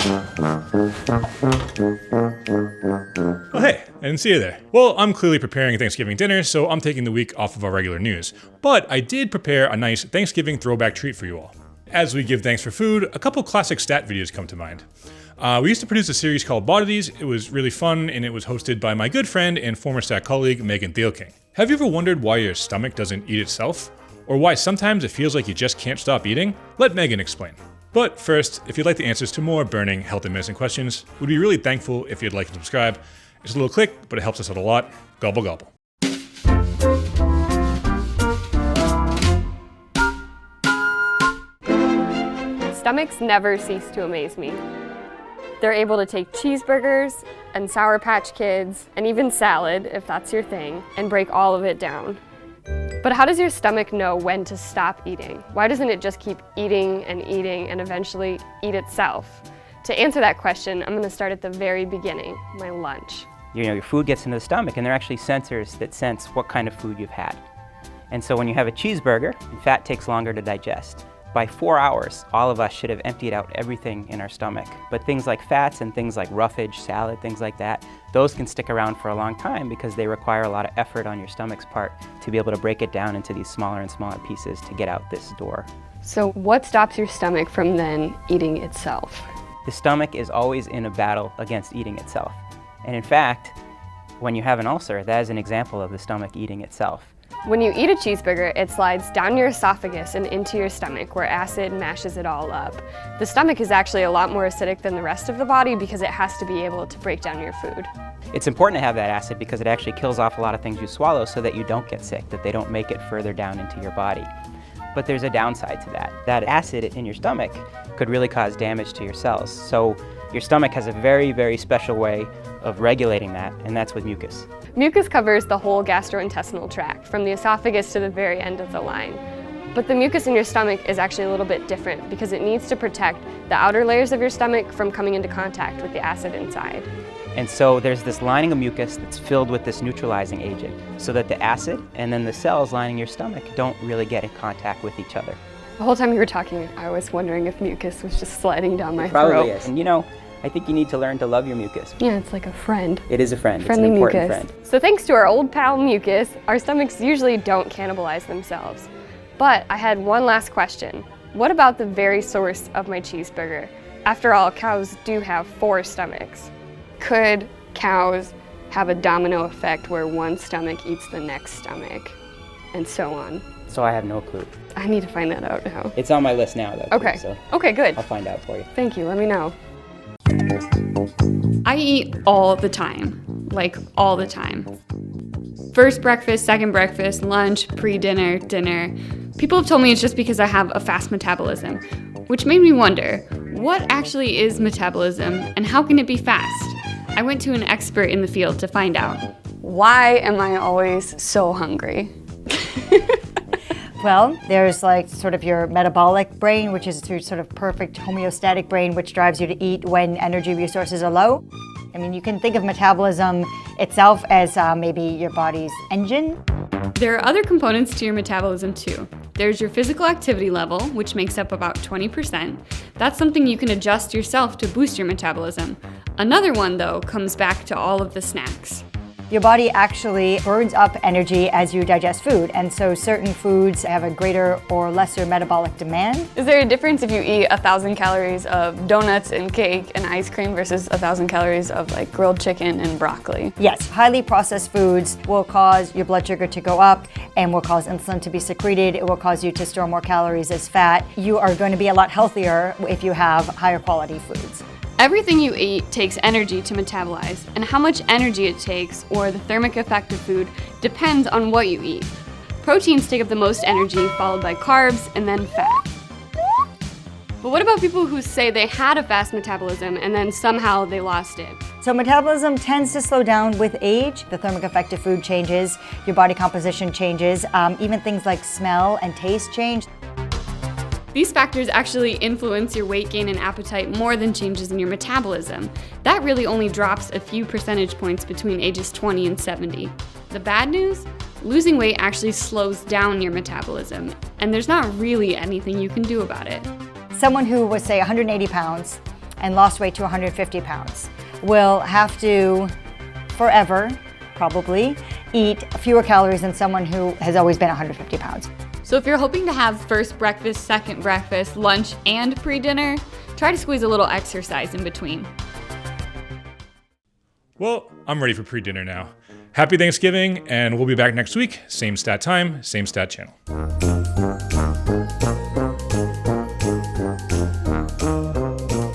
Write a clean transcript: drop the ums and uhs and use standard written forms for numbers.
Oh hey, I didn't see you there. Well, I'm clearly preparing Thanksgiving dinner, so I'm taking the week off of our regular news. But I did prepare a nice Thanksgiving throwback treat for you all. As we give thanks for food, a couple classic stat videos come to mind. We used to produce a series called Boardrooms. It was really fun, and it was hosted by my good friend and former stat colleague, Megan Thielking. Have you ever wondered why your stomach doesn't eat itself? Or why sometimes it feels like you just can't stop eating? Let Megan explain. But first, if you'd like the answers to more burning health and medicine questions, we'd be really thankful if you'd like and subscribe. It's a little click, but it helps us out a lot. Gobble gobble. Stomachs never cease to amaze me. They're able to take cheeseburgers and Sour Patch Kids and even salad, if that's your thing, and break all of it down. But how does your stomach know when to stop eating? Why doesn't it just keep eating and eventually eat itself? To answer that question, I'm going to start at the very beginning, my lunch. Your food gets into the stomach, and they're actually sensors that sense what kind of food you've had. And so when you have a cheeseburger, fat takes longer to digest. By 4 hours, all of us should have emptied out everything in our stomach. But things like fats and things like roughage, salad, things like that, those can stick around for a long time because they require a lot of effort on your stomach's part to be able to break it down into these smaller and smaller pieces to get out this door. So what stops your stomach from then eating itself? The stomach is always in a battle against eating itself. And in fact, when you have an ulcer, that is an example of the stomach eating itself. When you eat a cheeseburger, it slides down your esophagus and into your stomach where acid mashes it all up. The stomach is actually a lot more acidic than the rest of the body because it has to be able to break down your food. It's important to have that acid because it actually kills off a lot of things you swallow so that you don't get sick, that they don't make it further down into your body. But there's a downside to that. That acid in your stomach could really cause damage to your cells. So your stomach has a very, very special way of regulating that, and that's with mucus. Mucus covers the whole gastrointestinal tract, from the esophagus to the very end of the line. But the mucus in your stomach is actually a little bit different because it needs to protect the outer layers of your stomach from coming into contact with the acid inside. And so there's this lining of mucus that's filled with this neutralizing agent so that the acid and then the cells lining your stomach don't really get in contact with each other. The whole time you were talking, I was wondering if mucus was just sliding down my throat. Probably is. And I think you need to learn to love your mucus. Yeah, it's like a friend. It is a friend. Friendly it's an important mucus. friend. So thanks to our old pal mucus, our stomachs usually don't cannibalize themselves. But I had one last question. What about the very source of my cheeseburger? After all, cows do have 4 stomachs. Could cows have a domino effect where one stomach eats the next stomach, and so on? So I have no clue. I need to find that out now. It's on my list now, though. Okay. So okay, good. I'll find out for you. Thank you. Let me know. I eat all the time, like all the time. First breakfast, second breakfast, lunch, pre-dinner, dinner. People have told me it's just because I have a fast metabolism, which made me wonder, what actually is metabolism and how can it be fast? I went to an expert in the field to find out. Why am I always so hungry? Well, there's like sort of your metabolic brain, which is your sort of perfect homeostatic brain, which drives you to eat when energy resources are low. I mean, you can think of metabolism itself as maybe your body's engine. There are other components to your metabolism too. There's your physical activity level, which makes up about 20%. That's something you can adjust yourself to boost your metabolism. Another one, though, comes back to all of the snacks. Your body actually burns up energy as you digest food, and so certain foods have a greater or lesser metabolic demand. Is there a difference if you eat 1,000 calories of donuts and cake and ice cream versus 1,000 calories of like grilled chicken and broccoli? Yes, highly processed foods will cause your blood sugar to go up and will cause insulin to be secreted. It will cause you to store more calories as fat. You are going to be a lot healthier if you have higher quality foods. Everything you eat takes energy to metabolize, and how much energy it takes, or the thermic effect of food, depends on what you eat. Proteins take up the most energy, followed by carbs, and then fat. But what about people who say they had a fast metabolism and then somehow they lost it? So metabolism tends to slow down with age. The thermic effect of food changes, your body composition changes, even things like smell and taste change. These factors actually influence your weight gain and appetite more than changes in your metabolism. That really only drops a few percentage points between ages 20 and 70. The bad news? Losing weight actually slows down your metabolism, and there's not really anything you can do about it. Someone who was, say, 180 pounds and lost weight to 150 pounds will have to forever, probably, eat fewer calories than someone who has always been 150 pounds. So if you're hoping to have first breakfast, second breakfast, lunch, and pre-dinner, try to squeeze a little exercise in between. Well, I'm ready for pre-dinner now. Happy Thanksgiving, and we'll be back next week. Same stat time, same stat channel.